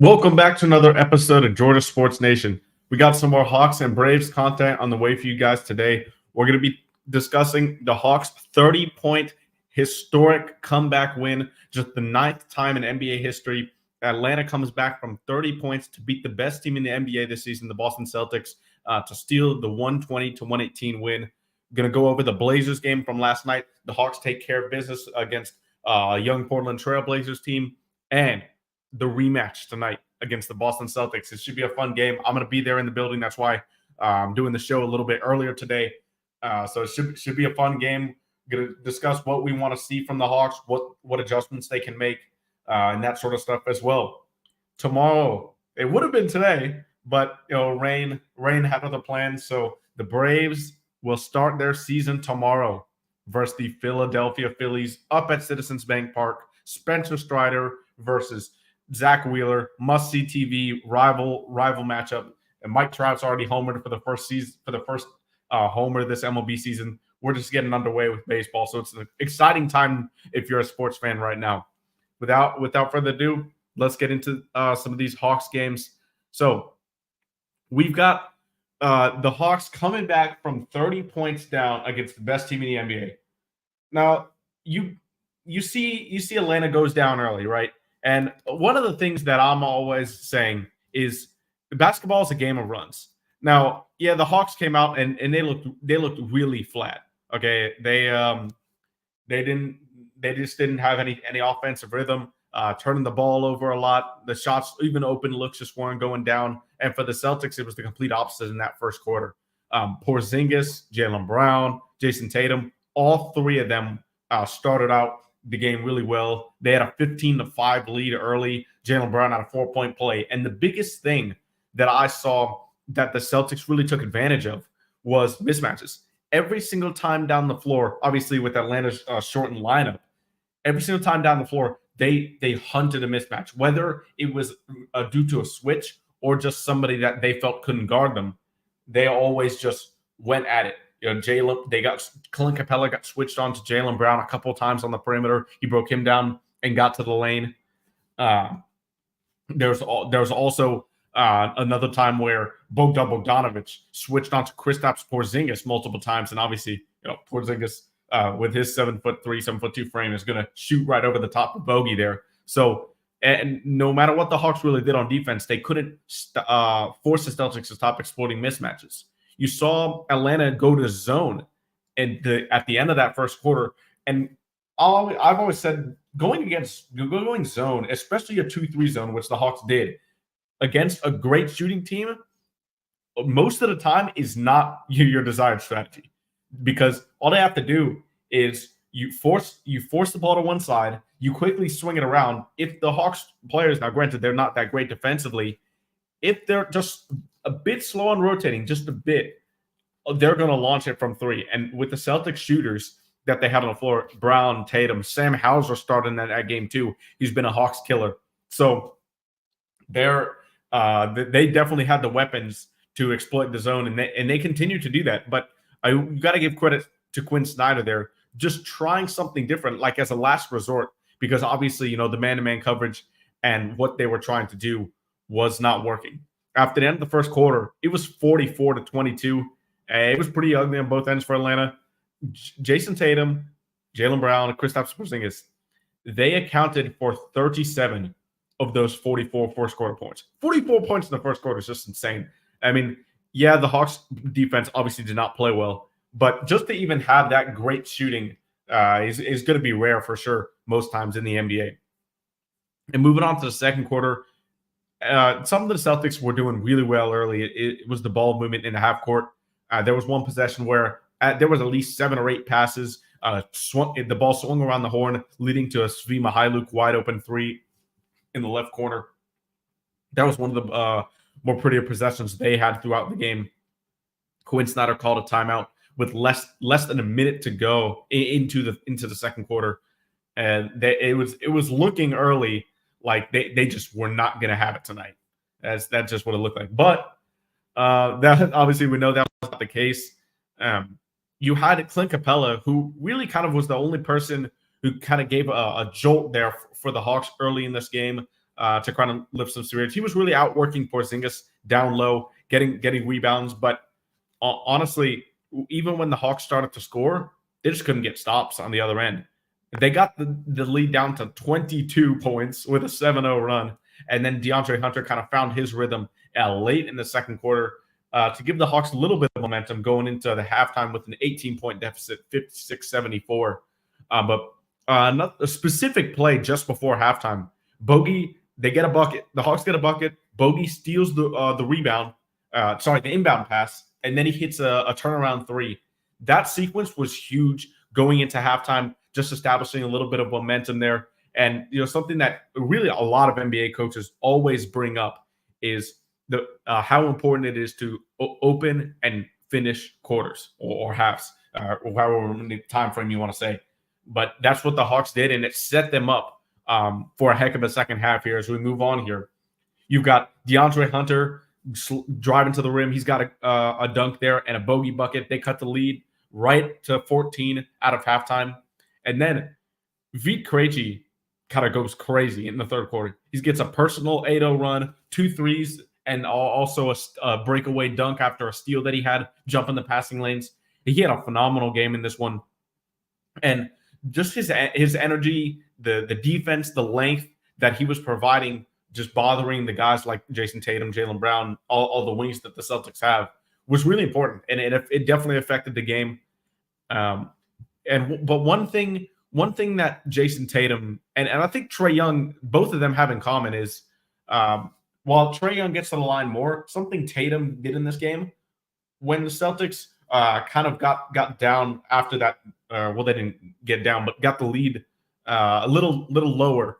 Welcome back to another episode of Georgia Sports Nation. We got some more Hawks and Braves content on the way for you guys today. We're going to be discussing the Hawks' 30-point historic comeback win, just the 9th time in NBA history. Atlanta comes back from 30 points to beat the best team in the NBA this season, the Boston Celtics, to steal the 120-118 win. Going to go over the Blazers game from last night. The Hawks take care of business against a young Portland Trail Blazers team, and the rematch tonight against the Boston Celtics. It should be a fun game. I'm going to be there in the building. That's why I'm doing the show a little bit earlier today. So it should be a fun game. Going to discuss what we want to see from the Hawks, what adjustments they can make, and that sort of stuff as well. Tomorrow, it would have been today, but rain had other plans. So the Braves will start their season tomorrow versus the Philadelphia Phillies up at Citizens Bank Park. Spencer Strider versus Zach Wheeler, must-see TV rival matchup. And Mike Trout's already homered for the first homer this MLB season. We're just getting underway with baseball, so it's an exciting time if you're a sports fan right now. Without further ado, let's get into some of these Hawks games. So we've got the Hawks coming back from 30 points down against the best team in the NBA. Now you see Atlanta goes down early, right? And one of the things that I'm always saying is basketball is a game of runs. Now, yeah, the Hawks came out and they looked really flat. Okay, they just didn't have any offensive rhythm, turning the ball over a lot. The shots, even open looks, just weren't going down. And for the Celtics, it was the complete opposite in that first quarter. Porzingis, Jaylen Brown, Jason Tatum, all three of them started out the game really well. They had a 15-5 lead early. Jaylen Brown had a 4-point play. And the biggest thing that I saw that the Celtics really took advantage of was mismatches. Every single time down the floor, obviously with Atlanta's shortened lineup, every single time down the floor, they hunted a mismatch. Whether it was due to a switch or just somebody that they felt couldn't guard them, they always just went at it. Clint Capella got switched on to Jaylen Brown a couple of times on the perimeter. He broke him down and got to the lane. There's also another time where Bogdan Bogdanovic switched on to Kristaps Porzingis multiple times, and obviously, Porzingis with his 7'3", 7'2" frame is going to shoot right over the top of Bogey there. So, and no matter what the Hawks really did on defense, they couldn't force the Celtics to stop exploiting mismatches. You saw Atlanta go to zone at the end of that first quarter. And I've always said going zone, especially a 2-3 zone, which the Hawks did, against a great shooting team, most of the time is not your desired strategy. Because all they have to do is you force the ball to one side, you quickly swing it around. If the Hawks players, now granted, they're not that great defensively, if they're just a bit slow on rotating, just a bit, they're going to launch it from three. And with the Celtics shooters that they had on the floor, Brown, Tatum, Sam Hauser starting that game too. He's been a Hawks killer. So they definitely had the weapons to exploit the zone, and they continue to do that. But you got to give credit to Quinn Snyder there, just trying something different, like as a last resort, because obviously, the man-to-man coverage and what they were trying to do was not working. After the end of the first quarter, it was 44-22. It was pretty ugly on both ends for Atlanta. Jason Tatum, Jaylen Brown, Kristaps Porzingis, they accounted for 37 of those 44 first-quarter points. 44 points in the first quarter is just insane. I mean, yeah, the Hawks defense obviously did not play well, but just to even have that great shooting is going to be rare for sure most times in the NBA. And moving on to the second quarter, some of the Celtics were doing really well early. It was the ball movement in the half court. There was one possession where there was at least 7 or 8 passes. The ball swung around the horn, leading to a Svi Mykhailiuk wide open three in the left corner. That was one of the more prettier possessions they had throughout the game. Quinn Snyder called a timeout with less than a minute to go into the second quarter, and it was looking early like they just were not going to have it tonight. That's just what it looked like. But that obviously we know that was not the case. You had Clint Capella, who really kind of was the only person who kind of gave a jolt there for the Hawks early in this game. to kind of lift some spirits. He was really outworking Porzingis down low, getting rebounds. But honestly, even when the Hawks started to score, they just couldn't get stops on the other end. They got the lead down to 22 points with a 7-0 run. And then DeAndre Hunter kind of found his rhythm late in the second quarter to give the Hawks a little bit of momentum going into the halftime with an 18-point deficit, 56-74. A specific play just before halftime, Bogey, they get a bucket. The Hawks get a bucket. Bogey steals the rebound, the inbound pass, and then he hits a turnaround three. That sequence was huge going into halftime, just establishing a little bit of momentum there. And something that really a lot of NBA coaches always bring up is the how important it is to open and finish quarters or halves, or however many time frame you want to say. But that's what the Hawks did, and it set them up for a heck of a second half here as we move on here. You've got DeAndre Hunter driving to the rim. He's got a dunk there and a bogey bucket. They cut the lead right to 14 out of halftime. And then Vit Krejci kind of goes crazy in the third quarter. He gets a personal 8-0 run, 2 threes, and also a breakaway dunk after a steal that he had, jumping the passing lanes. He had a phenomenal game in this one. And just his energy, the defense, the length that he was providing, just bothering the guys like Jason Tatum, Jaylen Brown, all the wings that the Celtics have, was really important. And it definitely affected the game. But one thing that Jason Tatum and I think Trae Young, both of them have in common is while Trae Young gets to the line more, something Tatum did in this game when the Celtics kind of got down after that. They didn't get down, but got the lead a little lower.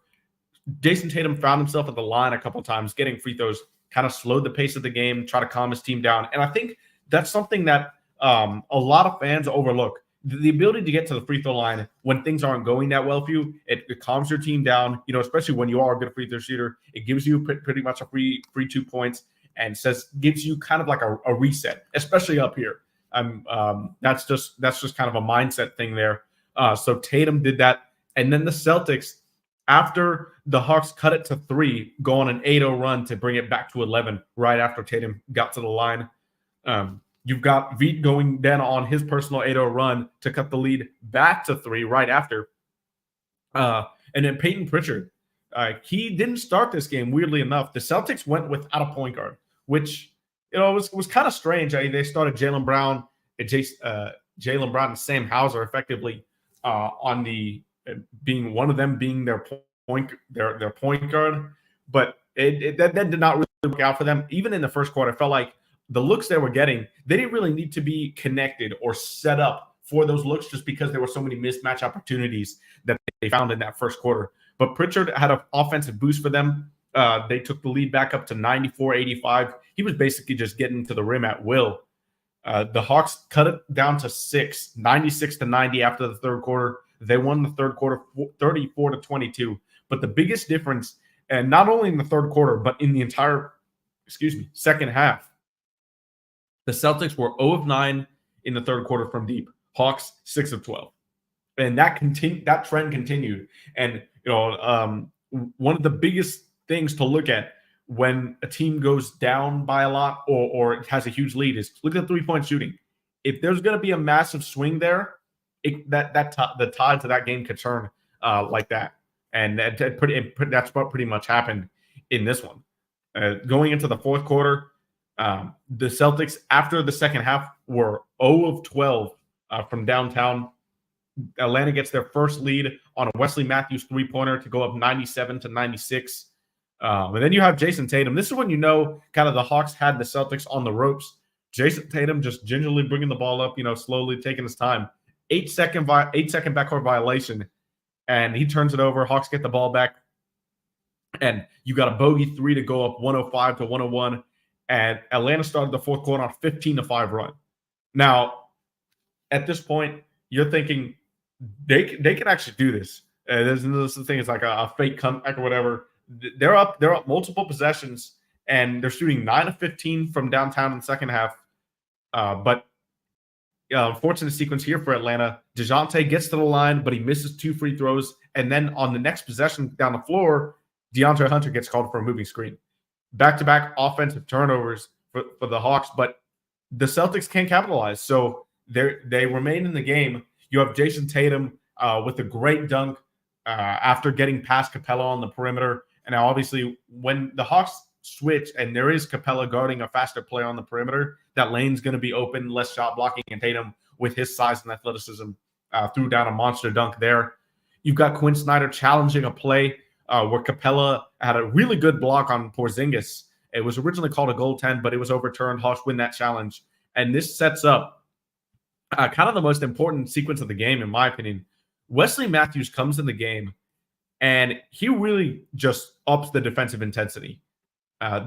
Jason Tatum found himself at the line a couple times, getting free throws, kind of slowed the pace of the game, try to calm his team down. And I think that's something that a lot of fans overlook. The ability to get to the free throw line when things aren't going that well for you, it calms your team down, especially when you are a good free throw shooter. It gives you pretty much a free 2 points and gives you kind of like a reset, especially up here. That's just kind of a mindset thing there. So Tatum did that. And then the Celtics, after the Hawks cut it to 3, go on an 8-0 run to bring it back to 11 right after Tatum got to the line. You've got Vit going then on his personal 8-0 run to cut the lead back to 3 right after. And then Peyton Pritchard, he didn't start this game, weirdly enough. The Celtics went without a point guard, which was kind of strange. They started Jaylen Brown and Sam Hauser effectively on the being one of them being their point guard, but that did not really work out for them. Even in the first quarter, it felt like the looks they were getting, they didn't really need to be connected or set up for those looks just because there were so many mismatch opportunities that they found in that first quarter. But Pritchard had an offensive boost for them. They took the lead back up to 94-85. He was basically just getting to the rim at will. The Hawks cut it down to 6, 96-90 after the third quarter. They won the third quarter 34-22. But the biggest difference, and not only in the third quarter, but in the entire, second half, the Celtics were 0 of 9 in the third quarter from deep. Hawks 6 of 12, and that trend continued. And one of the biggest things to look at when a team goes down by a lot or has a huge lead is look at 3-point shooting. If there's going to be a massive swing there, the tide to that game could turn like that, and that's what pretty much happened in this one. Going into the fourth quarter, the Celtics after the second half were 0 of 12 from downtown. Atlanta gets their first lead on a Wesley Matthews 3-pointer to go up 97-96. And then you have Jason Tatum. This is when kind of the Hawks had the Celtics on the ropes. Jason Tatum just gingerly bringing the ball up, slowly taking his time. 8-second backcourt violation, and he turns it over. Hawks get the ball back, and you got a bogey 3 to go up 105-101. And Atlanta started the fourth quarter on a 15-5 run. Now, at this point, you're thinking they can actually do this. There's this thing, it's like a fake comeback or whatever. They're up multiple possessions, and they're shooting 9 of 15 from downtown in the second half. But unfortunate sequence here for Atlanta. DeJounte gets to the line, but he misses 2 free throws. And then on the next possession down the floor, DeAndre Hunter gets called for a moving screen. Back-to-back offensive turnovers for the Hawks, but the Celtics can't capitalize. So they remain in the game. You have Jason Tatum with a great dunk after getting past Capella on the perimeter. And now, obviously, when the Hawks switch and there is Capella guarding a faster player on the perimeter, that lane's going to be open, less shot blocking, and Tatum with his size and athleticism threw down a monster dunk there. You've got Quinn Snyder challenging a play where Capella had a really good block on Porzingis. It was originally called a goaltend, but it was overturned. Hawks win that challenge. And this sets up kind of the most important sequence of the game, in my opinion. Wesley Matthews comes in the game, and he really just ups the defensive intensity.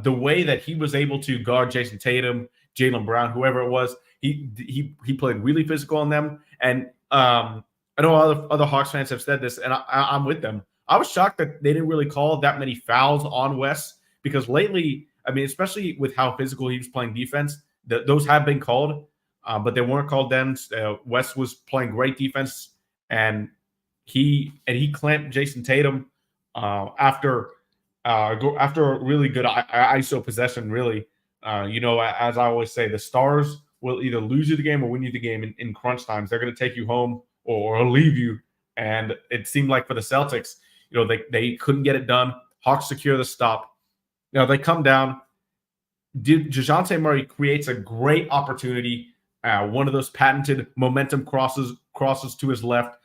The way that he was able to guard Jason Tatum, Jaylen Brown, whoever it was, he played really physical on them. And I know other Hawks fans have said this, and I'm with them. I was shocked that they didn't really call that many fouls on Wes, because lately, I mean, especially with how physical he was playing defense, those have been called, but they weren't called then. Wes was playing great defense, and he clamped Jason Tatum after a really good ISO possession. Really, as I always say, the Stars will either lose you the game or win you the game in crunch times. They're going to take you home or leave you. And it seemed like for the Celtics, they couldn't get it done. Hawks secure the stop. They come down. DeJounte Murray creates a great opportunity. One of those patented momentum crosses to his left,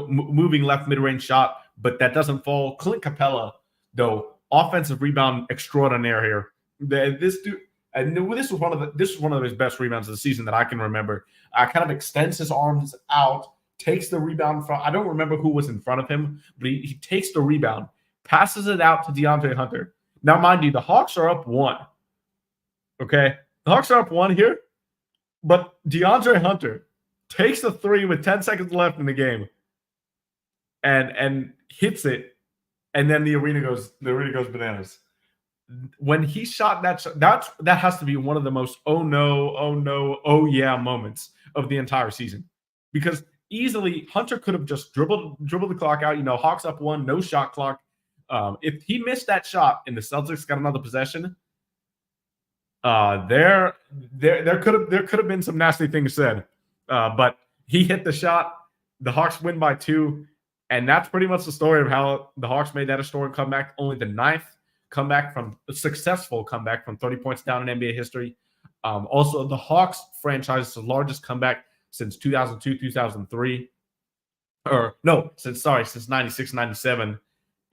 moving left mid-range shot, but that doesn't fall. Clint Capella, though, offensive rebound extraordinaire here. This dude, and this was one of his best rebounds of the season that I can remember. Kind of extends his arms out, takes the rebound from, I don't remember who was in front of him, but he takes the rebound, passes it out to DeAndre Hunter. Now, mind you, the Hawks are up 1. Okay? The Hawks are up 1 here, but DeAndre Hunter takes the 3 with 10 seconds left in the game and hits it, and then the arena goes bananas. When he shot that shot, that has to be one of the most oh yeah moments of the entire season, because easily Hunter could have just dribbled the clock out. Hawks up 1, no shot clock. If he missed that shot and the Celtics got another possession, there could have been some nasty things said. But he hit the shot. The Hawks win by 2, and that's pretty much the story of how the Hawks made that historic comeback. Only the 9th successful comeback from 30 points down in NBA history. Also, the Hawks franchise's largest comeback since 2002, 2003. Since 96, 97.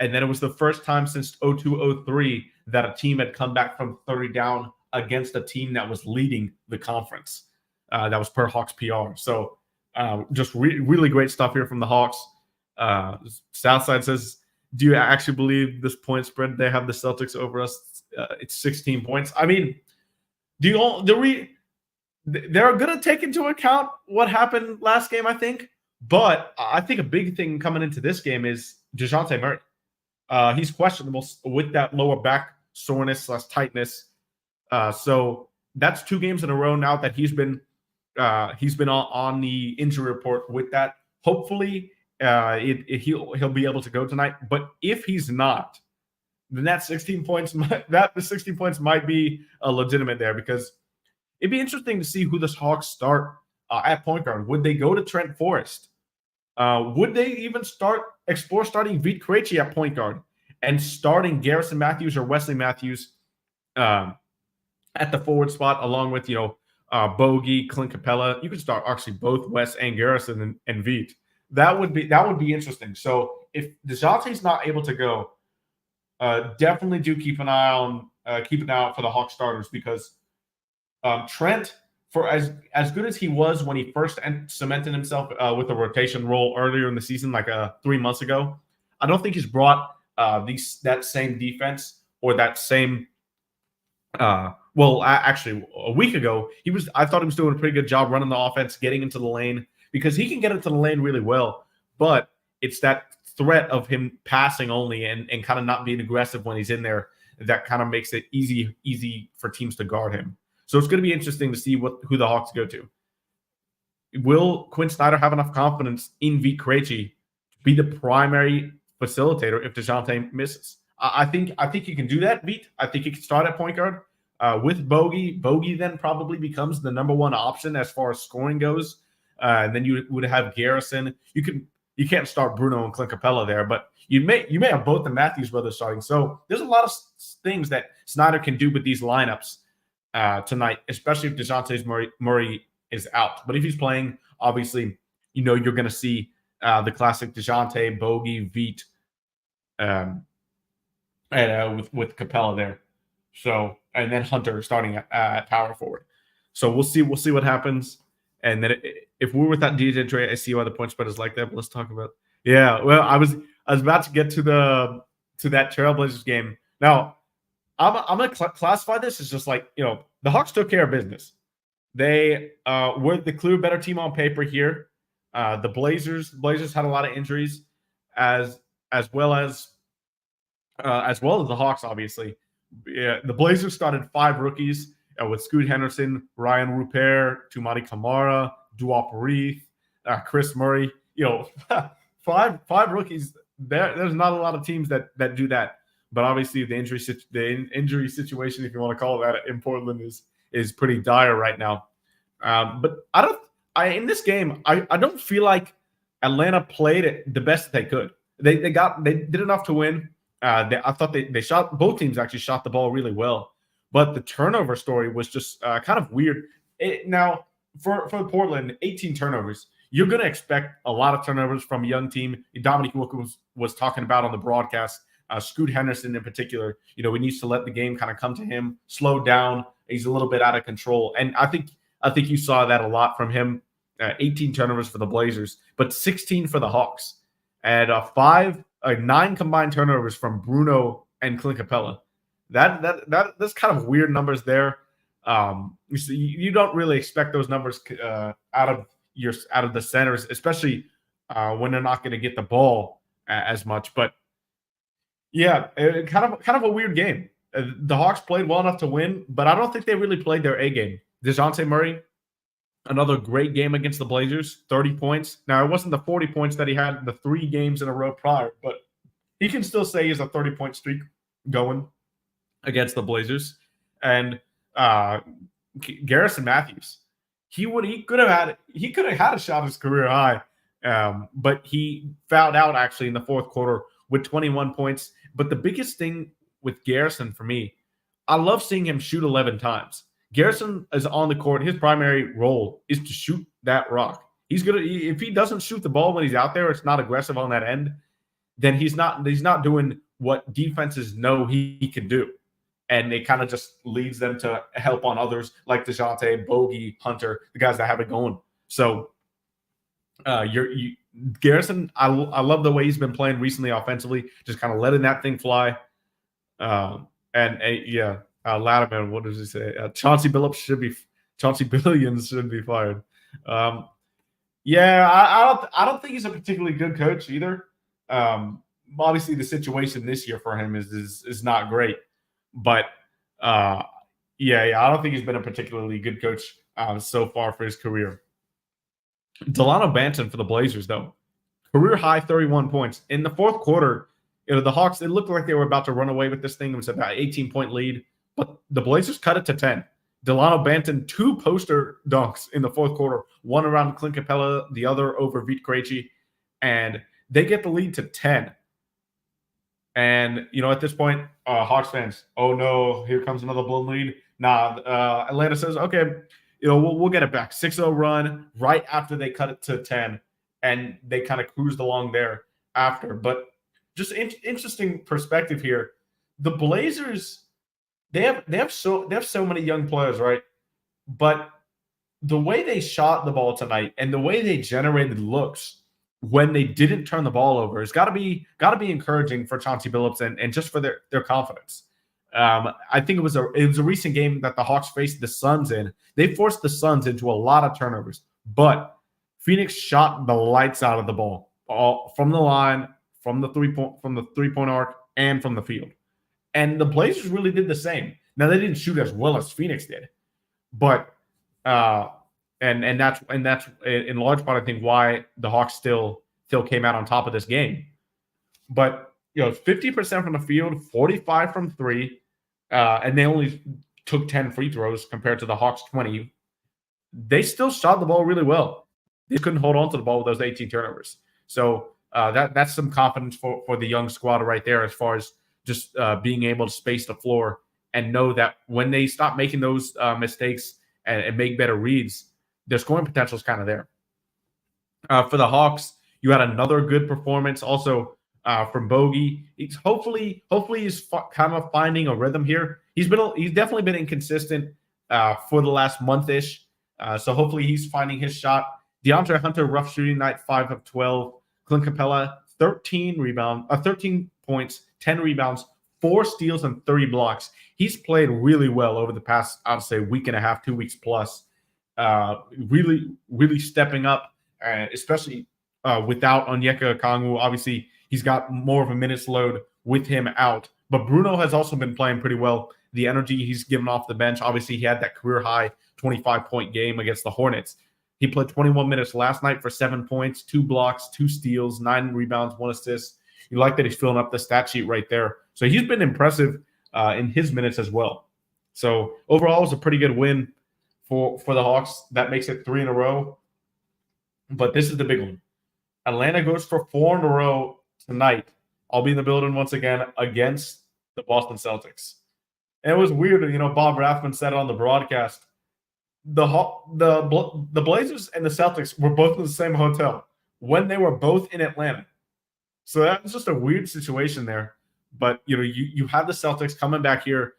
And then it was the first time since 02, 03 that a team had come back from 30 down against a team that was leading the conference. That was per Hawks PR. So just really great stuff here from the Hawks. Southside says, do you actually believe this point spread they have the Celtics over us? It's 16 points. I mean, they're going to take into account what happened last game, I think. But I think a big thing coming into this game is DeJounte Murray. He's questionable with that lower back soreness / tightness. So that's 2 games in a row now that he's been on the injury report with that. Hopefully, he'll be able to go tonight. But if he's not, then that 16 points might be a legitimate there, because it'd be interesting to see who the Hawks start at point guard. Would they go to Trent Forrest? Would they even explore starting Vit Krejci at point guard and starting Garrison Matthews or Wesley Matthews at the forward spot, along with Bogey, Clint Capella? You could start actually both Wes and Garrison and Vit. That would be interesting. So if DeJounte's not able to go, definitely do keep an eye out for the Hawks starters, because Trent, for as good as he was when he first cemented himself with a rotation role earlier in the season, like 3 months ago, I don't think he's brought that same defense or that same. Actually, a week ago, I thought he was doing a pretty good job running the offense, getting into the lane, because he can get into the lane really well. But it's that threat of him passing only and kind of not being aggressive when he's in there that kind of makes it easy for teams to guard him. So it's going to be interesting to see who the Hawks go to. Will Quinn Snyder have enough confidence in Vit Krejci to be the primary facilitator if DeJounte misses? I think you can do that, Beat. I think you can start at point guard with Bogey. Bogey then probably becomes the number one option as far as scoring goes. And then you would have Garrison. You can't start Bruno and Clint Capella there, but you may have both the Matthews brothers starting. So there's a lot of things that Snyder can do with these lineups tonight, especially if DeJounte Murray is out. But if he's playing, obviously, you're going to see the classic DeJounte, Bogey, Veet, and with Capella there. So, and then Hunter starting at power forward. So we'll see what happens. And then if we're with that DJ trade, I see why the point spread is like that. But let's talk about. Yeah, well, I was about to get to that Trailblazers game. Now, I'm gonna classify this as just like the Hawks took care of business. They were the clear better team on paper here. The Blazers had a lot of injuries, as well as the Hawks, obviously. Yeah, the Blazers started 5 rookies with Scoot Henderson, Ryan Rupert, Tumani Kamara, Duop Reith, Chris Murray. 5 rookies. There's not a lot of teams that do that. But obviously, the injury situation, if you want to call it that, in Portland is pretty dire right now. But in this game, I don't feel like Atlanta played it the best that they could. They did enough to win. I thought they shot, both teams actually shot the ball really well, but the turnover story was just kind of weird. Now for Portland, 18 turnovers. You're going to expect a lot of turnovers from a young team. Dominique Wilkins was talking about on the broadcast. Scoot Henderson in particular, he needs to let the game kind of come to him, slow down. He's a little bit out of control, and I think you saw that a lot from him. 18 turnovers for the Blazers, but 16 for the Hawks, and 9 combined turnovers from Bruno and Clint Capella. That's kind of weird numbers there. You don't really expect those numbers out of the centers, especially when they're not going to get the ball as much. But yeah, kind of a weird game. The Hawks played well enough to win, but I don't think they really played their A game. DeJounte Murray, another great game against the Blazers, 30 points. Now, it wasn't the 40 points that he had in the 3 games in a row prior, but he can still say he's a 30-point streak going against the Blazers. And Garrison Matthews, he could have had a shot at his career high, but he fouled out actually in the fourth quarter with 21 points. But the biggest thing with Garrison for me, I love seeing him shoot 11 times. Garrison is on the court. His primary role is to shoot that rock. If he doesn't shoot the ball when he's out there, it's not aggressive on that end, then he's not doing what defenses know he can do. And it kind of just leads them to help on others like DeJounte, Bogey, Hunter, the guys that have it going. So Garrison, I love the way he's been playing recently offensively, just kind of letting that thing fly. Latterman, what does he say? Chauncey Billups Chauncey Billions should be fired. I don't think he's a particularly good coach either. Obviously, the situation this year for him is not great, but I don't think he's been a particularly good coach so far for his career. Delano Banton for the Blazers, though, career high 31 points in the fourth quarter. The Hawks, it looked like they were about to run away with this thing. It was about 18-point lead, but the Blazers cut it to 10. Delano Banton, 2 poster dunks in the fourth quarter, one around Clint Capella, the other over Vit Krejci, and they get the lead to 10. And, at this point, Hawks fans, oh no, here comes another blown lead. Atlanta says, okay, we'll get it back. 6-0 run right after they cut it to 10, and they kind of cruised along there after. But just interesting perspective here. The Blazers, they have so many young players, right? But the way they shot the ball tonight and the way they generated looks when they didn't turn the ball over, it's got to be encouraging for Chauncey Billups and just for their confidence. I think it was a recent game that the Hawks faced the Suns in. They forced the Suns into a lot of turnovers, but Phoenix shot the lights out of the ball, all from the line, from the three-point arc, and from the field. And the Blazers really did the same. Now they didn't shoot as well as Phoenix did, but and that's in large part I think why the Hawks still came out on top of this game. But 50% from the field, 45 from three, and they only took 10 free throws compared to the Hawks 20. They still shot the ball really well. They couldn't hold on to the ball with those 18 turnovers. So that's some confidence for the young squad right there, as far as just being able to space the floor and know that when they stop making those mistakes and make better reads, their scoring potential is kind of there. For the Hawks, you had another good performance also from Bogey. Hopefully he's kind of finding a rhythm here. He's definitely been inconsistent for the last month-ish. So hopefully he's finding his shot. DeAndre Hunter, rough shooting night, 5 of 12. Clint Capella, 13 points, 10 rebounds, 4 steals, and 30 blocks. He's played really well over the past, I'd say, week and a half, 2 weeks plus. Really, really stepping up, especially without Onyeka Okongwu. Obviously, he's got more of a minutes load with him out. But Bruno has also been playing pretty well. The energy he's given off the bench, obviously, he had that career-high 25-point game against the Hornets. He played 21 minutes last night for 7 points, 2 blocks, 2 steals, 9 rebounds, 1 assist. You like that he's filling up the stat sheet right there. So he's been impressive in his minutes as well. So overall, it was a pretty good win for the Hawks. That makes it 3 in a row. But this is the big one. Atlanta goes for 4 in a row tonight. I'll be in the building once again against the Boston Celtics. And it was weird, Bob Rathman said it on the broadcast. The Blazers and the Celtics were both in the same hotel when they were both in Atlanta. So that was just a weird situation there. But you have the Celtics coming back here.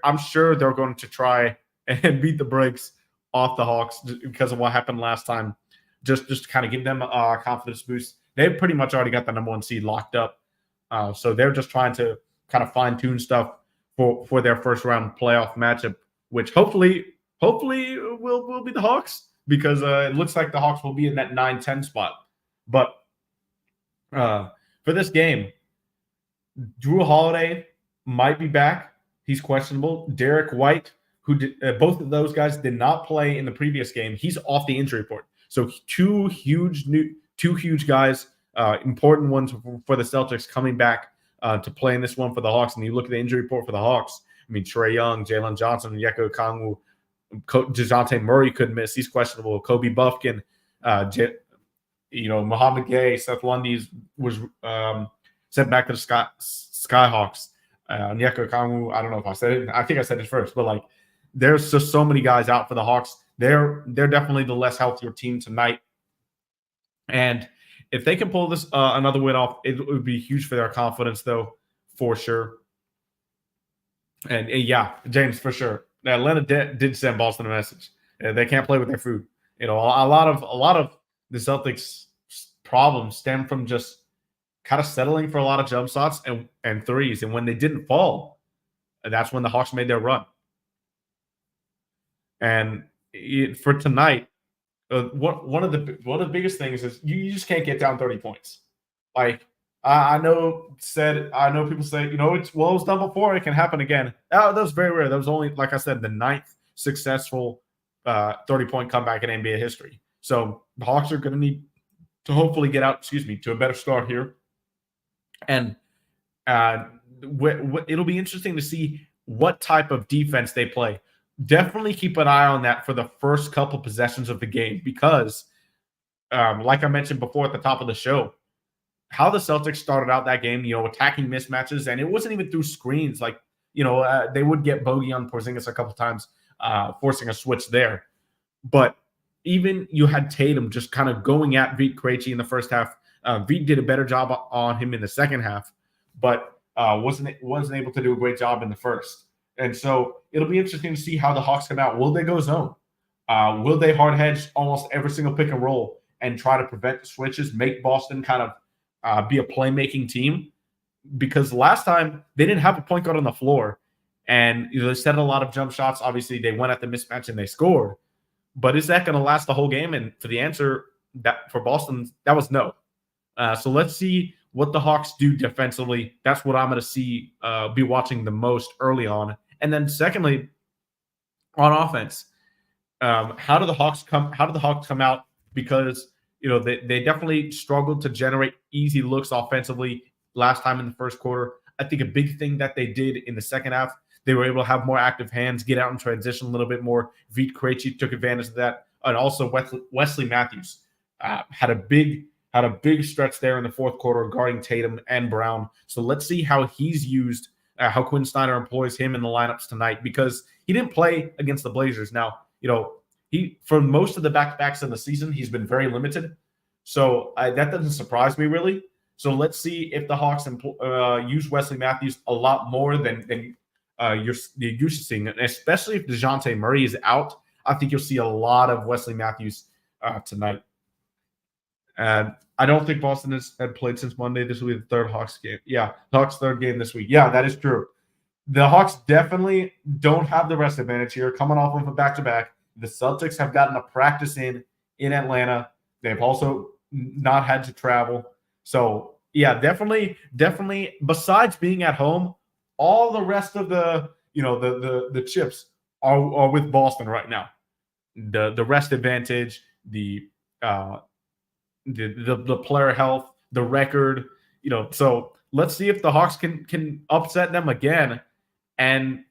I'm sure they're going to try and beat the brakes off the Hawks because of what happened last time. Just to kind of give them a confidence boost. They've pretty much already got the number 1 seed locked up. So they're just trying to kind of fine-tune stuff for their first round playoff matchup, which hopefully will be the Hawks, because it looks like the Hawks will be in that 9-10 spot. But for this game, Drew Holiday might be back. He's questionable. Derek White, who both of those guys did not play in the previous game, he's off the injury report. So two huge guys, important ones for the Celtics coming back to play in this one for the Hawks. And you look at the injury report for the Hawks. I mean, Trae Young, Jalen Johnson, Onyeka Okongwu, DeJounte Murray could miss. He's questionable. Kobe Buffkin, Muhammad Gay, Seth Lundy was sent back to the Skyhawks. Onyeka Okongwu, I don't know if I said it. I think I said it first, but there's just so many guys out for the Hawks. They're definitely the less healthier team tonight. And if they can pull this another win off, it would be huge for their confidence, though, for sure. And yeah, James, for sure. Atlanta did send Boston a message. They can't play with their food. A lot of the Celtics' problems stem from just kind of settling for a lot of jump shots and threes. And when they didn't fall, that's when the Hawks made their run. And for tonight, one of the biggest things is you just can't get down 30 points. I know people say, it was done before, it can happen again. That was very rare. That was only, like I said, the 9th successful 30-point comeback in NBA history. So the Hawks are going to need to hopefully get out, to a better start here. And it'll be interesting to see what type of defense they play. Definitely keep an eye on that for the first couple possessions of the game, because like I mentioned before at the top of the show, how the Celtics started out that game, attacking mismatches, and it wasn't even through screens. They would get bogey on Porzingis a couple times, forcing a switch there. But even you had Tatum just kind of going at Vit Krejci in the first half. Vit did a better job on him in the second half, but wasn't able to do a great job in the first. And so it'll be interesting to see how the Hawks come out. Will they go zone? Will they hard hedge almost every single pick and roll and try to prevent the switches, make Boston kind of be a playmaking team? Because last time they didn't have a point guard on the floor, and they set a lot of jump shots. Obviously, they went at the mismatch and they scored. But is that going to last the whole game? And for the answer that for Boston, that was no. So let's see what the Hawks do defensively. That's what I'm going to be watching the most early on. And then secondly, on offense, how do the Hawks come out? Because they definitely struggled to generate easy looks offensively last time in the first quarter. I think a big thing that they did in the second half, they were able to have more active hands, get out in transition a little bit more. Vit Krejci took advantage of that, and also Wesley Matthews had a big stretch there in the fourth quarter guarding Tatum and Brown. So let's see how he's used, how Quinn Snyder employs him in the lineups tonight, because he didn't play against the Blazers. Now, he for most of the back-to-backs in the season, he's been very limited. So that doesn't surprise me really. So let's see if the Hawks use Wesley Matthews a lot more than you're used to seeing, especially if DeJounte Murray is out. I think you'll see a lot of Wesley Matthews tonight. And I don't think Boston had played since Monday. This will be the third Hawks game. Yeah, Hawks' third game this week. Yeah, that is true. The Hawks definitely don't have the rest advantage here, coming off of a back-to-back. The Celtics have gotten a practice in Atlanta. They've also not had to travel. So, yeah, definitely, besides being at home, all the rest of the chips are with Boston right now. The rest advantage, the player health, the record, so let's see if the Hawks can upset them again and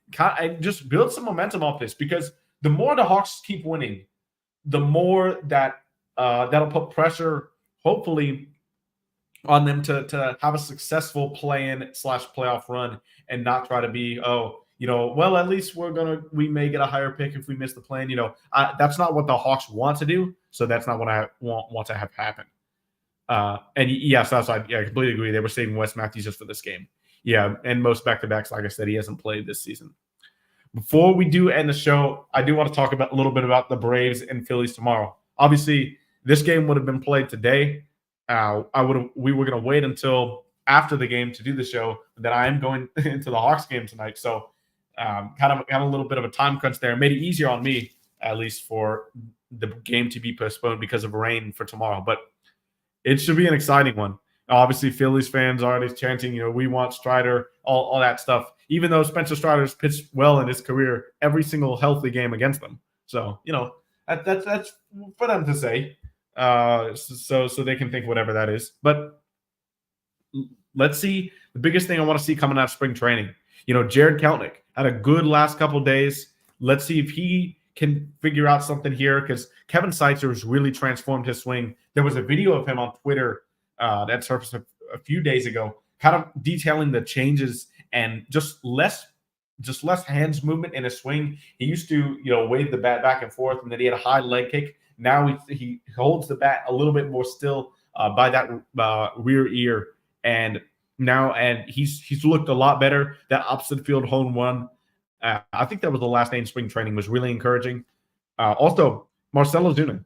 just build some momentum off this, because the more the Hawks keep winning, the more that that'll put pressure, hopefully, on them to have a successful play-in/playoff run and not try to be, well, at least we may get a higher pick if we miss the play-in. That's not what the Hawks want to do, so that's not what I want to have happen. And yes, I completely agree. They were saving Wes Matthews just for this game. Yeah, and most back-to-backs, like I said, he hasn't played this season. Before we do end the show, I do want to talk a little bit about the Braves and Phillies tomorrow. Obviously, this game would have been played today. We were going to wait until after the game to do the show. That I am going into the Hawks game tonight, so kind of got a little bit of a time crunch there. It made it easier on me, at least, for the game to be postponed because of rain for tomorrow. But it should be an exciting one. Obviously, Phillies fans are already chanting, we want Strider, all that stuff, even though Spencer Strider's pitched well in his career every single healthy game against them. So, that's for them to say, so they can think whatever that is. But let's see. The biggest thing I want to see coming out of spring training, Jared Kelenic had a good last couple of days. Let's see if he can figure out something here, because Kevin Seitzer has really transformed his swing. There was a video of him on Twitter that surfaced a few days ago, kind of detailing the changes and just less hands movement in his swing. He used to, wave the bat back and forth, and then he had a high leg kick. Now he holds the bat a little bit more still by that rear ear, and he's looked a lot better. That opposite field home run, I think that was the last day in spring training, was really encouraging. Also, Marcell Ozuna,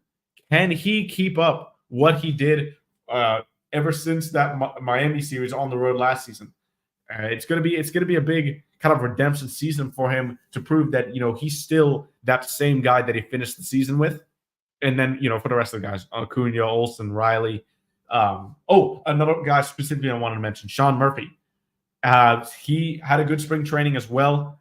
can he keep up what he did ever since that Miami series on the road last season? It's gonna be a big kind of redemption season for him to prove that he's still that same guy that he finished the season with. And then for the rest of the guys, Acuna, Olsen, Riley. Another guy specifically I wanted to mention, Sean Murphy. He had a good spring training as well.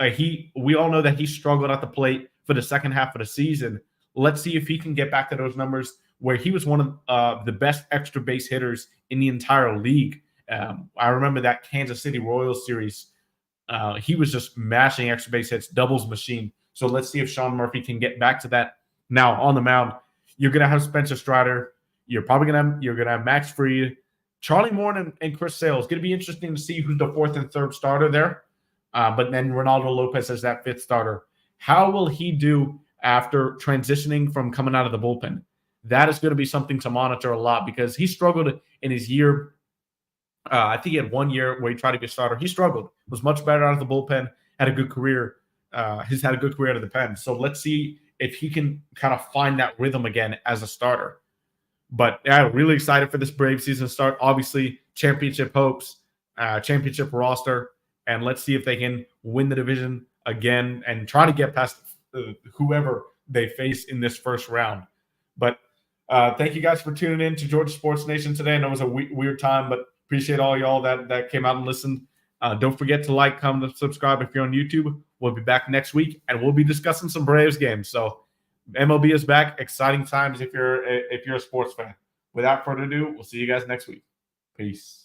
We all know that he struggled at the plate for the second half of the season. Let's see if he can get back to those numbers where he was one of the best extra base hitters in the entire league. I remember that Kansas City Royals series. He was just mashing extra base hits, doubles machine. So let's see if Sean Murphy can get back to that. Now on the mound, you're gonna have Spencer Strider. You're gonna have Max Fried, Charlie Morton, and Chris Sale. It's gonna be interesting to see who's the fourth and third starter there. But then Ronaldo Lopez as that fifth starter. How will he do after transitioning from coming out of the bullpen? That is going to be something to monitor a lot, because he struggled in his year. I think he had 1 year where he tried to be a starter. He struggled, was much better out of the bullpen, had a good career. He's had a good career out of the pen. So let's see if he can kind of find that rhythm again as a starter. But yeah, really excited for this Brave season start. Obviously, championship hopes, championship roster, and let's see if they can win the division again and try to get past whoever they face in this first round. But thank you guys for tuning in to Georgia Sports Nation today. I know it was a weird time, but appreciate all y'all that came out and listened. Don't forget to like, comment, subscribe if you're on YouTube. We'll be back next week, and we'll be discussing some Braves games. So MLB is back. Exciting times if you're a sports fan. Without further ado, we'll see you guys next week. Peace.